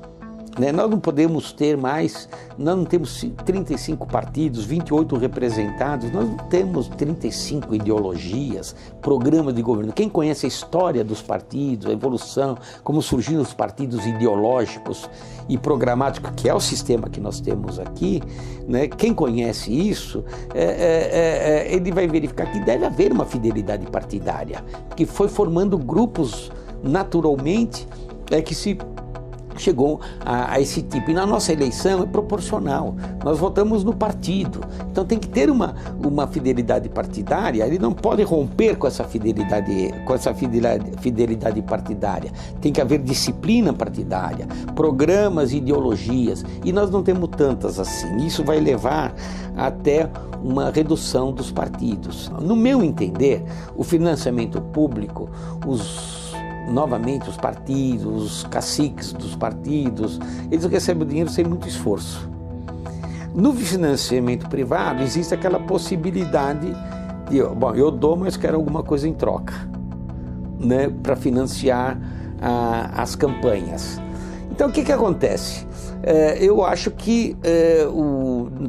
Nós não podemos ter mais, nós não temos 35 partidos, 28 representados, nós não temos 35 ideologias, programas de governo. Quem conhece a história dos partidos, a evolução, como surgiram os partidos ideológicos e programáticos, que é o sistema que nós temos aqui, quem conhece isso, ele vai verificar que deve haver uma fidelidade partidária, que foi formando grupos naturalmente que se chegou a esse tipo. E na nossa eleição é proporcional. Nós votamos no partido. Então tem que ter uma fidelidade partidária. Ele não pode romper com essa fidelidade partidária. Tem que haver disciplina partidária, programas, ideologias. E nós não temos tantas assim. Isso vai levar até uma redução dos partidos. No meu entender, o financiamento público, novamente os partidos, os caciques dos partidos, eles recebem o dinheiro sem muito esforço. No financiamento privado existe aquela possibilidade de, eu dou, mas quero alguma coisa em troca, para financiar as campanhas. Então o que acontece? Eu acho que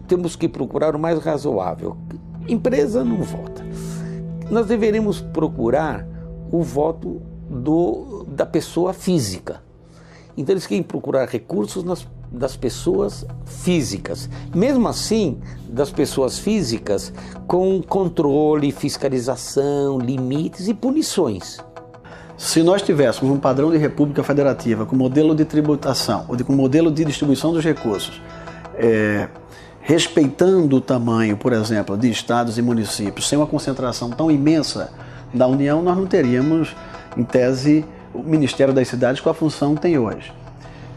temos que procurar o mais razoável. Empresa não vota. Nós deveríamos procurar o voto da pessoa física. Então eles querem procurar recursos das pessoas físicas. Mesmo assim, das pessoas físicas com controle, fiscalização, limites e punições. Se nós tivéssemos um padrão de república federativa com modelo de tributação, ou com modelo de distribuição dos recursos, respeitando o tamanho, por exemplo, de estados e municípios, sem uma concentração tão imensa da União, nós não teríamos, em tese, o Ministério das Cidades com a função que tem hoje.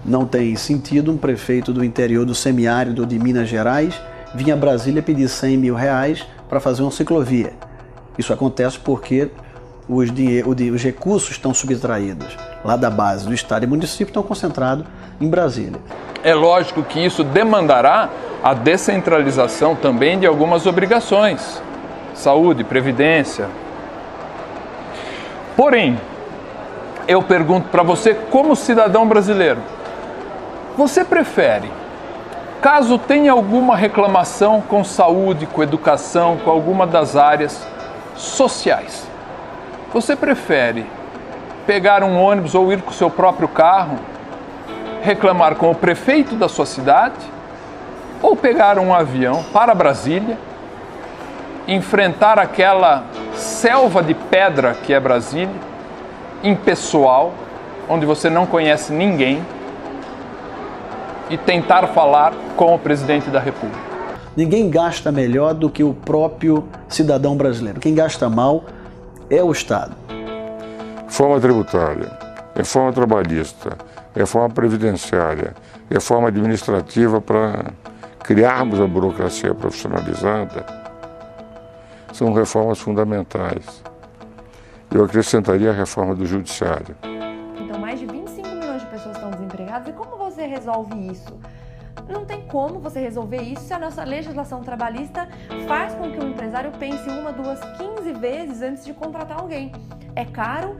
Não tem sentido um prefeito do interior do semiárido de Minas Gerais vir a Brasília pedir 100 mil reais para fazer uma ciclovia. Isso acontece porque os recursos estão subtraídos. lá da base do Estado e município estão concentrados em Brasília. É lógico que isso demandará a descentralização também de algumas obrigações, saúde, previdência. Porém, eu pergunto para você, como cidadão brasileiro, você prefere, caso tenha alguma reclamação com saúde, com educação, com alguma das áreas sociais, você prefere pegar um ônibus ou ir com o seu próprio carro, reclamar com o prefeito da sua cidade, ou pegar um avião para Brasília, enfrentar aquela selva de pedra que é Brasília, impessoal, onde você não conhece ninguém, e tentar falar com o presidente da República? Ninguém gasta melhor do que o próprio cidadão brasileiro. Quem gasta mal é o Estado. Reforma tributária, reforma trabalhista, reforma previdenciária, reforma administrativa para criarmos a burocracia profissionalizada, são reformas fundamentais. Eu acrescentaria a reforma do judiciário. Então, mais de 25 milhões de pessoas estão desempregadas. E como você resolve isso? Não tem como você resolver isso se a nossa legislação trabalhista faz com que o empresário pense 1, 2, 15 vezes antes de contratar alguém. É caro,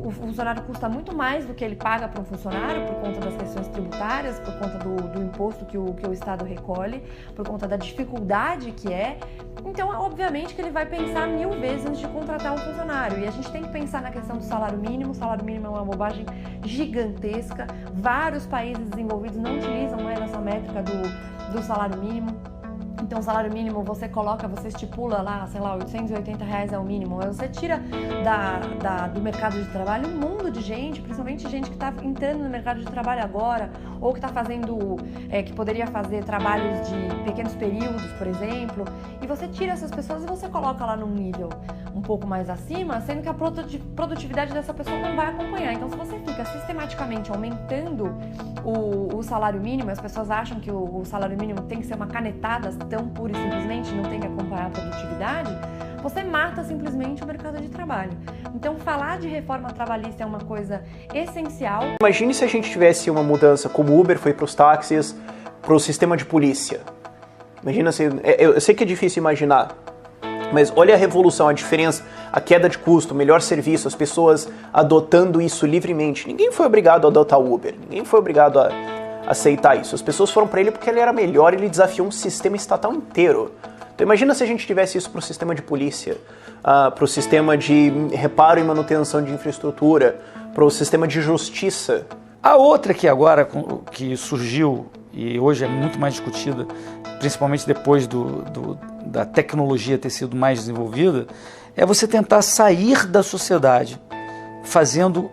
o funcionário custa muito mais do que ele paga para um funcionário por conta das questões tributárias, por conta do imposto que o Estado recolhe, por conta da dificuldade que é. Então, obviamente que ele vai pensar 1000 vezes antes de contratar um funcionário. E a gente tem que pensar na questão do salário mínimo. O salário mínimo é uma bobagem gigantesca. Vários países desenvolvidos não utilizam mais essa métrica do salário mínimo. Então, o salário mínimo você estipula lá, sei lá, R$880 é o mínimo. Você tira do mercado de trabalho um mundo de gente, principalmente gente que está entrando no mercado de trabalho agora, ou que está fazendo, que poderia fazer trabalhos de pequenos períodos, por exemplo. E você tira essas pessoas e você coloca lá num nível um pouco mais acima, sendo que a produtividade dessa pessoa não vai acompanhar. Então, se você fica sistematicamente aumentando o salário mínimo, as pessoas acham que o salário mínimo tem que ser uma canetada tão pura e simplesmente, não tem que acompanhar a produtividade, você mata simplesmente o mercado de trabalho. Então, falar de reforma trabalhista é uma coisa essencial. Imagine se a gente tivesse uma mudança como o Uber foi para os táxis, para o sistema de polícia. Imagina se... Eu sei que é difícil imaginar, mas olha a revolução, a diferença, a queda de custo, o melhor serviço, as pessoas adotando isso livremente. Ninguém foi obrigado a adotar o Uber, ninguém foi obrigado a aceitar isso. As pessoas foram para ele porque ele era melhor, ele desafiou um sistema estatal inteiro. Então imagina se a gente tivesse isso para o sistema de polícia, para o sistema de reparo e manutenção de infraestrutura, para o sistema de justiça. A outra que agora que surgiu e hoje é muito mais discutida, principalmente depois da tecnologia ter sido mais desenvolvida, é você tentar sair da sociedade fazendo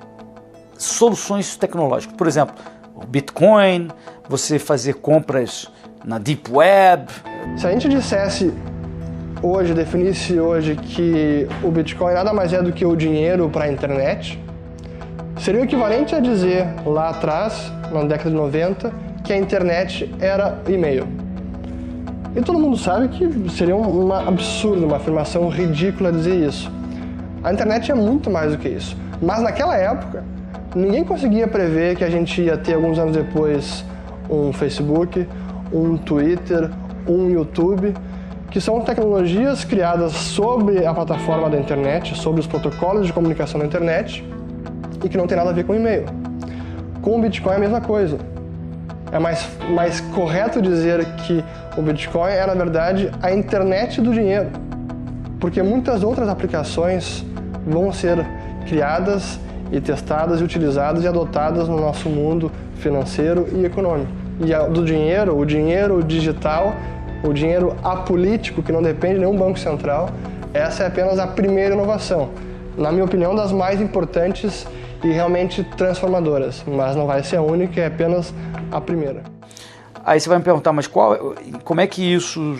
soluções tecnológicas. Por exemplo, o Bitcoin, você fazer compras na Deep Web. Se a gente dissesse hoje, definisse hoje que o Bitcoin nada mais é do que o dinheiro para a internet, seria o equivalente a dizer lá atrás, na década de 90, que a internet era e-mail. E todo mundo sabe que seria um absurdo, uma afirmação ridícula dizer isso. A internet é muito mais do que isso. Mas naquela época, ninguém conseguia prever que a gente ia ter, alguns anos depois, um Facebook, um Twitter, um YouTube, que são tecnologias criadas sobre a plataforma da internet, sobre os protocolos de comunicação da internet, e que não tem nada a ver com e-mail. Com o Bitcoin é a mesma coisa. É mais correto dizer que o Bitcoin é, na verdade, a internet do dinheiro, porque muitas outras aplicações vão ser criadas e testadas e utilizadas e adotadas no nosso mundo financeiro e econômico. E do dinheiro, o dinheiro digital, o dinheiro apolítico, que não depende de nenhum banco central, essa é apenas a primeira inovação. Na minha opinião, das mais importantes e realmente transformadoras, mas não vai ser a única, é apenas a primeira. Aí você vai me perguntar, mas como é que isso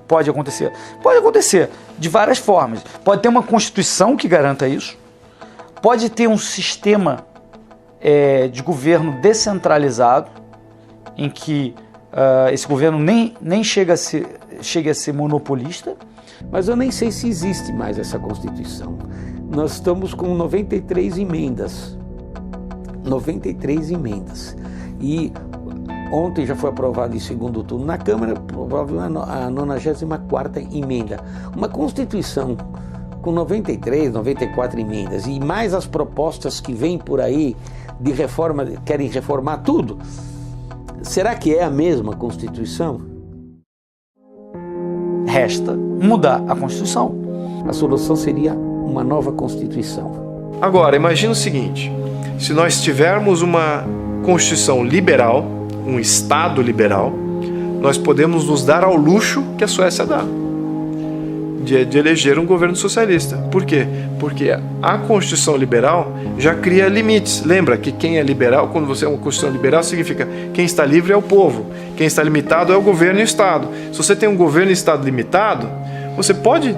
pode acontecer? Pode acontecer de várias formas. Pode ter uma Constituição que garanta isso, pode ter um sistema de governo descentralizado, em que esse governo nem chegue a ser monopolista. Mas eu nem sei se existe mais essa Constituição. Nós estamos com 93 emendas 93 emendas. E ontem já foi aprovado em segundo turno na Câmara, provavelmente a 94ª emenda. Uma Constituição com 93, 94 emendas e mais as propostas que vêm por aí de reforma, querem reformar tudo. Será que é a mesma Constituição? Resta mudar a Constituição. A solução seria uma nova Constituição. Agora, imagina o seguinte, se nós tivermos uma Constituição liberal, um Estado liberal, nós podemos nos dar ao luxo que a Suécia dá, de eleger um governo socialista. Por quê? Porque a Constituição liberal já cria limites. Lembra que quem é liberal, quando você é uma Constituição liberal, significa quem está livre é o povo, quem está limitado é o governo e o Estado. Se você tem um governo e Estado limitado, você pode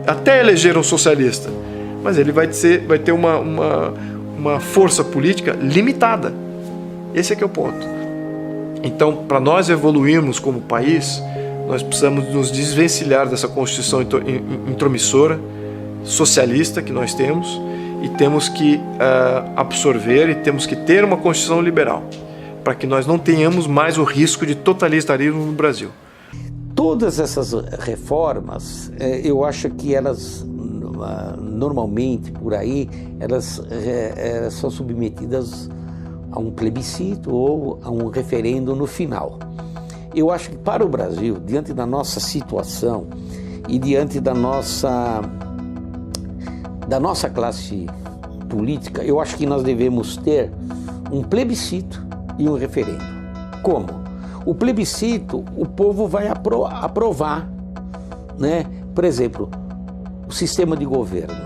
até eleger um socialista, mas ele vai ter uma força política limitada. Esse é que é o ponto. Então, para nós evoluirmos como país, nós precisamos nos desvencilhar dessa Constituição intromissora, socialista que nós temos, e temos que absorver e temos que ter uma Constituição liberal, para que nós não tenhamos mais o risco de totalitarismo no Brasil. Todas essas reformas, eu acho que elas, normalmente, por aí, elas são submetidas a um plebiscito ou a um referendo no final. Eu acho que para o Brasil, diante da nossa situação e diante da nossa classe política, eu acho que nós devemos ter um plebiscito e um referendo. Como? O plebiscito, o povo vai aprovar, né? Por exemplo, o sistema de governo.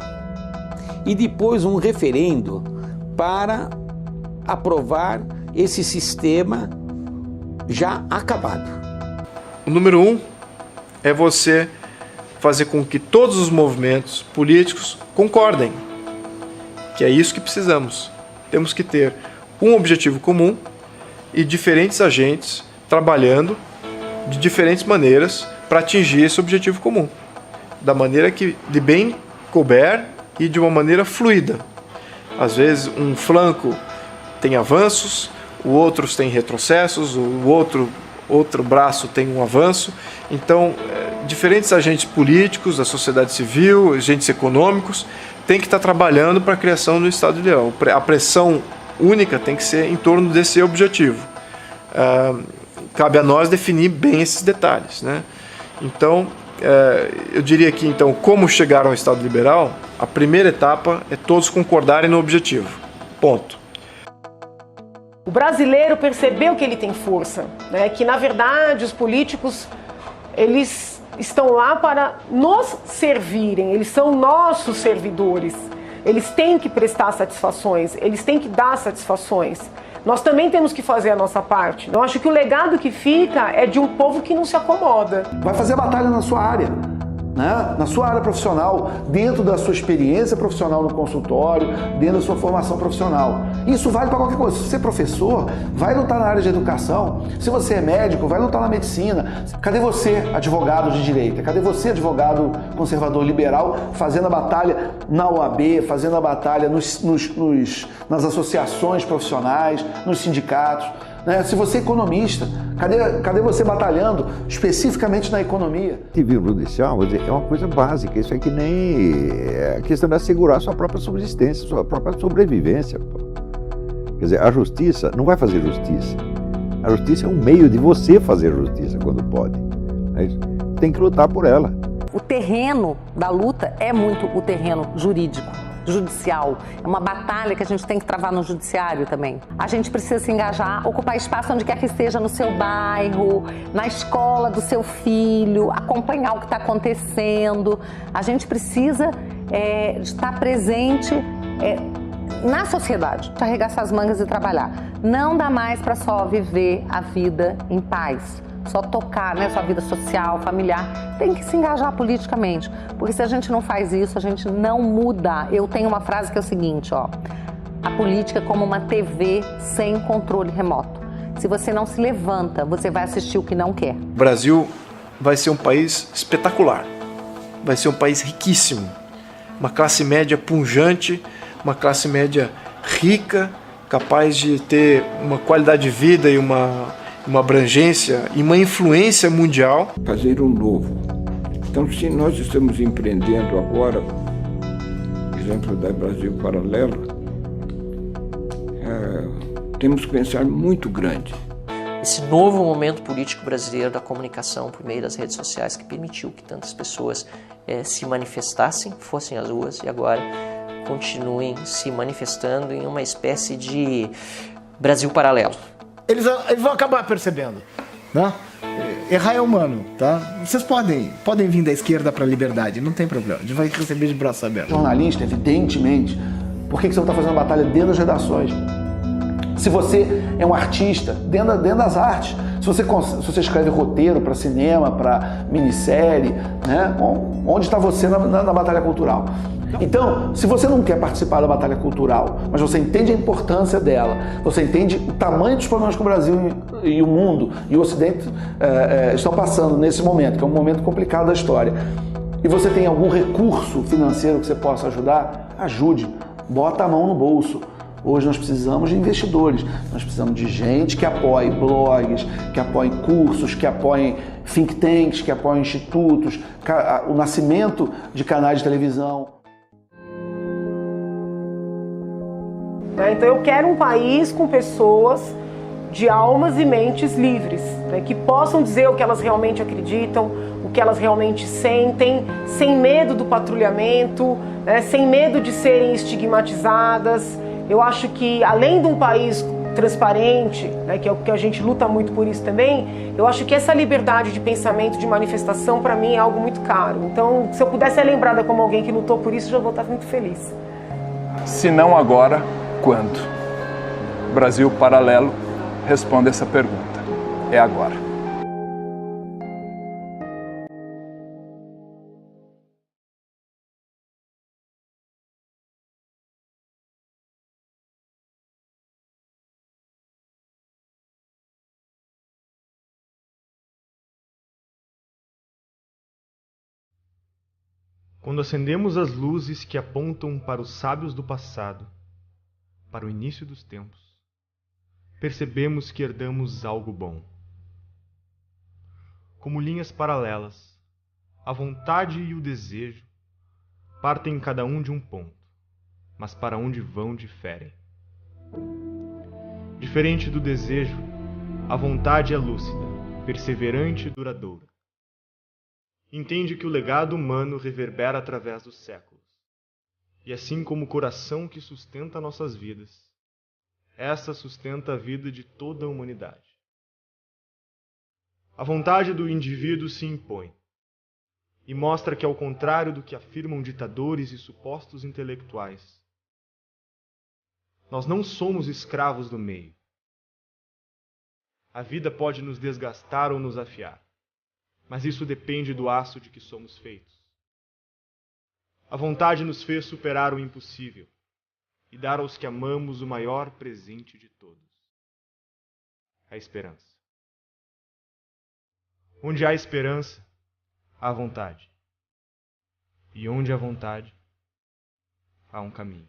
E depois um referendo para aprovar esse sistema já acabado. O número 1 é você fazer com que todos os movimentos políticos concordem, que é isso que precisamos. Temos que ter um objetivo comum e diferentes agentes trabalhando de diferentes maneiras para atingir esse objetivo comum, da maneira que de bem couber e de uma maneira fluida. Às vezes um flanco tem avanços, o outro tem retrocessos, o outro braço tem um avanço. Então, diferentes agentes políticos, da sociedade civil, agentes econômicos, têm que estar trabalhando para a criação do Estado ideal. A pressão única tem que ser em torno desse objetivo. Cabe a nós definir bem esses detalhes, né? Então, eu diria que, então, como chegar ao Estado liberal, a primeira etapa é todos concordarem no objetivo. Ponto. O brasileiro percebeu que ele tem força, né? Que na verdade os políticos, eles estão lá para nos servirem, eles são nossos servidores, eles têm que prestar satisfações, eles têm que dar satisfações. Nós também temos que fazer a nossa parte. Eu acho que o legado que fica é de um povo que não se acomoda. Vai fazer batalha na sua área, né? Na sua área profissional, dentro da sua experiência profissional no consultório, dentro da sua formação profissional. Isso vale para qualquer coisa. Se você é professor, vai lutar na área de educação. Se você é médico, vai lutar na medicina. Cadê você, advogado de direita? Cadê você, advogado conservador liberal, fazendo a batalha na OAB, fazendo a batalha nas associações profissionais, nos sindicatos? Né? Se você é economista, cadê você batalhando especificamente na economia? Civil judicial, vou dizer, é uma coisa básica. Isso é que nem a questão de assegurar sua própria subsistência, sua própria sobrevivência. Quer dizer, a justiça não vai fazer justiça. A justiça é um meio de você fazer justiça quando pode. Tem que lutar por ela. O terreno da luta é muito o terreno jurídico, judicial. É uma batalha que a gente tem que travar no judiciário também. A gente precisa se engajar, ocupar espaço onde quer que esteja, no seu bairro, na escola do seu filho, acompanhar o que está acontecendo. A gente precisa estar presente na sociedade, arregaçar as mangas e trabalhar. Não dá mais para só viver a vida em paz, só tocar, né, sua vida social, familiar. Tem que se engajar politicamente, porque se a gente não faz isso, a gente não muda. Eu tenho uma frase que é o seguinte, ó: a política é como uma TV sem controle remoto. Se você não se levanta, você vai assistir o que não quer. O Brasil vai ser um país espetacular, vai ser um país riquíssimo, uma classe média pujante, uma classe média rica, capaz de ter uma qualidade de vida e uma abrangência e uma influência mundial. Fazer o novo. Então, se nós estamos empreendendo agora, exemplo da Brasil Paralelo, temos que pensar muito grande. Esse novo momento político brasileiro da comunicação por meio das redes sociais que permitiu que tantas pessoas se manifestassem, fossem às ruas e agora continuem se manifestando em uma espécie de Brasil paralelo. Eles vão acabar percebendo, né? Errar é humano, tá? Vocês podem vir da esquerda para a liberdade, não tem problema. A gente vai receber de braço aberto. Jornalista, evidentemente. Por que você não está fazendo batalha dentro das redações? Se você é um artista, dentro das artes, se você escreve roteiro para cinema, para minissérie, né? Onde está você na batalha cultural? Então, se você não quer participar da batalha cultural, mas você entende a importância dela, você entende o tamanho dos problemas que o Brasil e o mundo e o Ocidente estão passando nesse momento, que é um momento complicado da história, e você tem algum recurso financeiro que você possa ajudar, ajude, bota a mão no bolso. Hoje nós precisamos de investidores, nós precisamos de gente que apoie blogs, que apoie cursos, que apoie think tanks, que apoie institutos, o nascimento de canais de televisão. Então eu quero um país com pessoas de almas e mentes livres, né, que possam dizer o que elas realmente acreditam, o que elas realmente sentem, sem medo do patrulhamento, né, sem medo de serem estigmatizadas. Eu acho que, além de um país transparente, né, que é o que a gente luta muito por isso também, eu acho que essa liberdade de pensamento, de manifestação, para mim é algo muito caro. Então, se eu puder ser lembrada como alguém que lutou por isso, eu já vou estar muito feliz. Se não agora, quando? Brasil Paralelo responde essa pergunta. É agora. Quando acendemos as luzes que apontam para os sábios do passado, para o início dos tempos, percebemos que herdamos algo bom. Como linhas paralelas, a vontade e o desejo partem cada um de um ponto, mas para onde vão diferem. Diferente do desejo, a vontade é lúcida, perseverante e duradoura. Entende que o legado humano reverbera através dos séculos, e assim como o coração que sustenta nossas vidas, essa sustenta a vida de toda a humanidade. A vontade do indivíduo se impõe, e mostra que, ao contrário do que afirmam ditadores e supostos intelectuais, nós não somos escravos do meio. A vida pode nos desgastar ou nos afiar, mas isso depende do aço de que somos feitos. A vontade nos fez superar o impossível e dar aos que amamos o maior presente de todos: a esperança. Onde há esperança, há vontade. E onde há vontade, há um caminho.